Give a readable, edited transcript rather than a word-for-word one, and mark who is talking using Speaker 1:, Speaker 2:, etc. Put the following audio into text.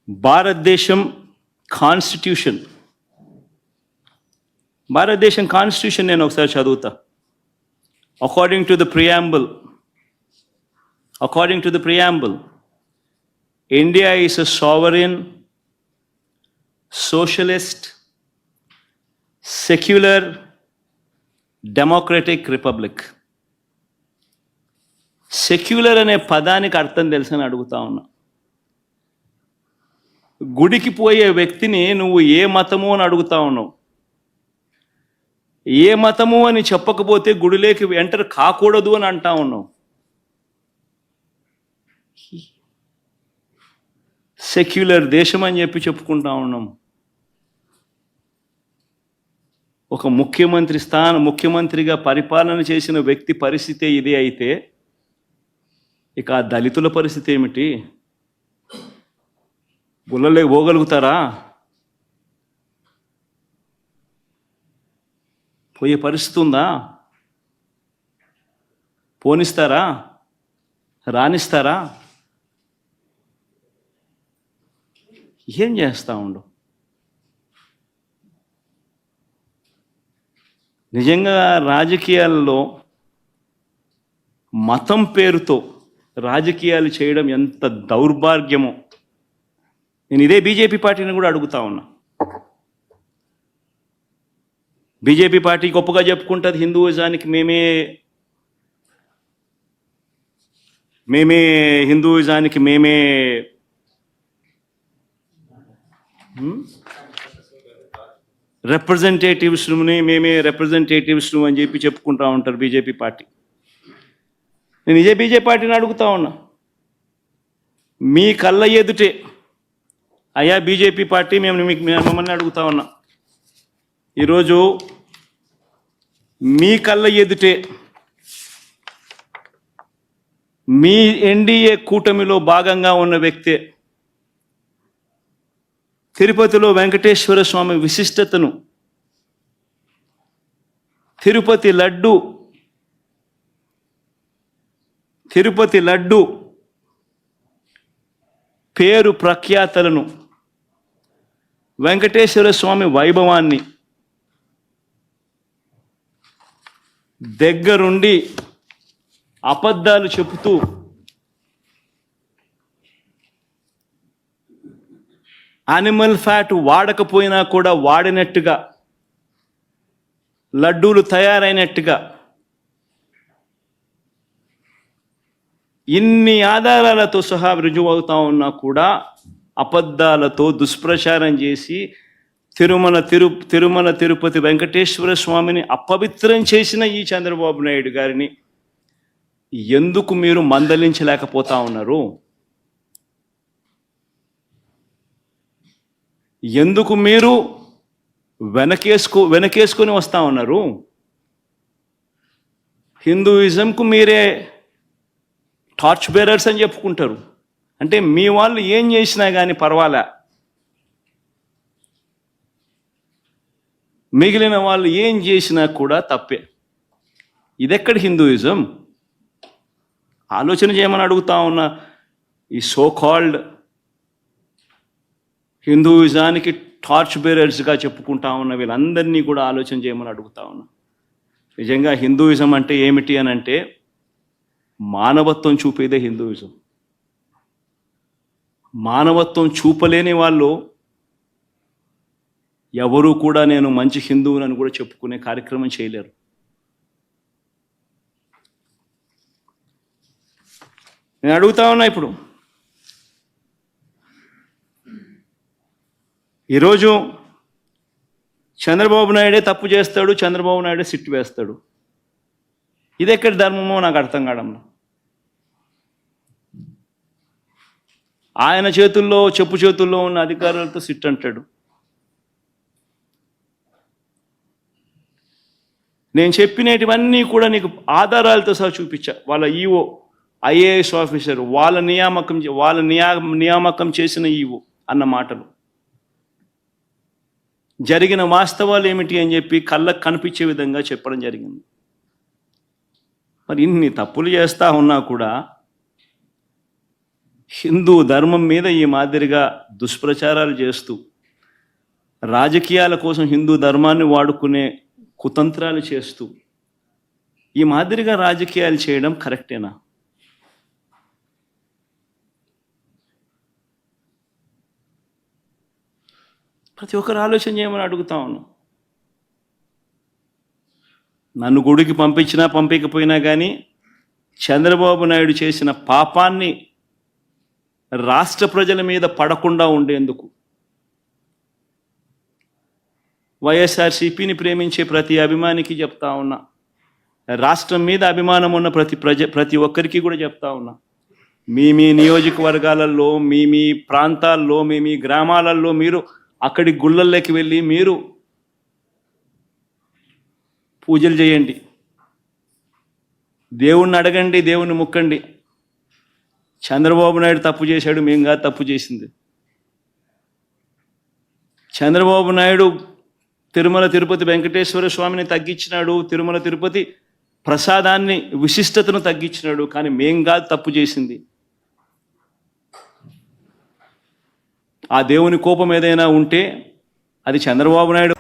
Speaker 1: భారతదేశం కాన్స్టిట్యూషన్ నేను ఒకసారి చదువుతా. According to the preamble India is a sovereign socialist secular democratic republic. Secular అనే పదానికి అర్థం తెలుసని అడుగుతా ఉన్నా. గుడికి పోయే వ్యక్తిని నువ్వు ఏ మతము అని అడుగుతా ఉన్నావు. ఏ మతము అని చెప్పకపోతే గుడిలోకి ఎంటర్ కాకూడదు అని అంటా ఉన్నావు. సెక్యులర్ దేశం అని చెప్పి చెప్పుకుంటా ఉన్నాం. ఒక ముఖ్యమంత్రిగా పరిపాలన చేసిన వ్యక్తి పరిస్థితి ఇదే అయితే ఇక ఆ దళితుల పరిస్థితి ఏమిటి? గుళ్ళలే పోగలుగుతారా? పోయే పరిస్థితి ఉందా? పోనిస్తారా? రానిస్తారా? ఏం చేస్తా ఉండు? నిజంగా రాజకీయాల్లో మతం పేరుతో రాజకీయాలు చేయడం ఎంత దౌర్భాగ్యమో. నేను ఇదే బీజేపీ పార్టీని కూడా అడుగుతా ఉన్నా. బీజేపీ పార్టీ గొప్పగా చెప్పుకుంటుంది హిందూయిజానికి మేమే రిప్రజెంటేటివ్స్ అని చెప్పి చెప్పుకుంటా ఉంటారు బీజేపీ పార్టీ. నేను ఇదే బీజేపీ పార్టీని అడుగుతా ఉన్నా. మీ కళ్ళ ఎదుటే అయ్యా బీజేపీ పార్టీ మిమ్మల్ని అడుగుతా ఉన్నా. ఈరోజు మీ కళ్ళ ఎదుటే మీ ఎన్డీఏ కూటమిలో భాగంగా ఉన్న వ్యక్తే తిరుపతిలో వెంకటేశ్వర స్వామి విశిష్టతను, తిరుపతి లడ్డు పేరు ప్రఖ్యాతలను, వెంకటేశ్వర స్వామి వైభవాన్ని దగ్గరుండి అబద్ధాలు చెబుతూ యానిమల్ ఫ్యాట్ వాడకపోయినా కూడా వాడినట్టుగా, లడ్డూలు తయారైనట్టుగా ఇన్ని ఆధారాలతో సహా రుజువు అవుతా ఉన్నా కూడా అబద్ధాలతో దుష్ప్రచారం చేసి తిరుమల తిరుపతి వెంకటేశ్వర స్వామిని అపవిత్రం చేసిన ఈ చంద్రబాబు నాయుడు గారిని ఎందుకు మీరు మందలించలేకపోతా ఉన్నారు? ఎందుకు మీరు వెనకేసుకొని వస్తా ఉన్నారు? హిందూయిజంకు మీరే టార్చ్ బేరర్స్ అని చెప్పుకుంటారు. అంటే మీ వాళ్ళు ఏం చేసినా కానీ పర్వాలే, మిగిలిన వాళ్ళు ఏం చేసినా కూడా తప్పే. ఇదెక్కడ హిందూయిజం? ఆలోచన చేయమని అడుగుతా ఉన్నా. ఈ సో కాల్డ్ హిందూయిజానికి టార్చ్ బేరర్స్గా చెప్పుకుంటా ఉన్న వీళ్ళందరినీ కూడా ఆలోచన చేయమని అడుగుతా ఉన్నా. నిజంగా హిందూయిజం అంటే ఏమిటి అని అంటే మానవత్వం చూపేదే హిందూయిజం. మానవత్వం చూపలేని వాళ్ళు ఎవరూ కూడా నేను మంచి హిందువునని కూడా చెప్పుకునే కార్యక్రమం చేయలేరు. నేను అడుగుతా ఉన్నా ఇప్పుడు, ఈరోజు చంద్రబాబు నాయుడే తప్పు చేస్తాడు, చంద్రబాబు నాయుడే సిట్టు వేస్తాడు. ఇది ఎక్కడి ధర్మమో నాకు అర్థం కావడంలో. ఆయన చెప్పు చేతుల్లో ఉన్న అధికారులతో సిట్ అంటాడు. నేను చెప్పినటువన్నీ కూడా నీకు ఆధారాలతో సహా చూపించా. వాళ్ళ ఈఓ ఐఏఎస్ ఆఫీసర్ వాళ్ళ నియామకం చేసిన ఈఓ అన్న మాటలు, జరిగిన వాస్తవాలు ఏమిటి అని చెప్పి కళ్ళకు కనిపించే విధంగా చెప్పడం జరిగింది. మరి ఇన్ని తప్పులు చేస్తూ ఉన్నా కూడా హిందూ ధర్మం మీద ఈ మాదిరిగా దుష్ప్రచారాలు చేస్తూ రాజకీయాల కోసం హిందూ ధర్మాన్ని వాడుకునే కుతంత్రాలు చేస్తూ ఈ మాదిరిగా రాజకీయాలు చేయడం కరెక్టేనా? ప్రతి ఒక్కరు ఆలోచన చేయమని అడుగుతా ఉన్నాను. నన్ను గుడికి పంపించినా పంపించకపోయినా కానీ చంద్రబాబు నాయుడు చేసిన పాపాన్ని రాష్ట్ర ప్రజల మీద పడకుండా ఉండేందుకు వైఎస్ఆర్సీపీని ప్రేమించే ప్రతి అభిమానికి చెప్తా ఉన్నా, రాష్ట్రం మీద అభిమానం ఉన్న ప్రతి ఒక్కరికి కూడా చెప్తా ఉన్నా, మీ నియోజకవర్గాలలో మీ ప్రాంతాల్లో మీ గ్రామాలలో మీరు అక్కడి గుళ్ళల్లోకి వెళ్ళి మీరు పూజలు చేయండి, దేవుణ్ణి అడగండి, దేవుణ్ణి ముక్కండి. చంద్రబాబు నాయుడు తప్పు చేశాడు, మేము కాదు తప్పు చేసింది. చంద్రబాబు నాయుడు తిరుమల తిరుపతి వెంకటేశ్వర స్వామిని తగ్గించినాడు, తిరుమల తిరుపతి ప్రసాదాన్ని విశిష్టతను తగ్గించినాడు, కానీ మేం కాదు తప్పు చేసింది. ఆ దేవుని కోపం ఏదైనా ఉంటే అది చంద్రబాబు నాయుడు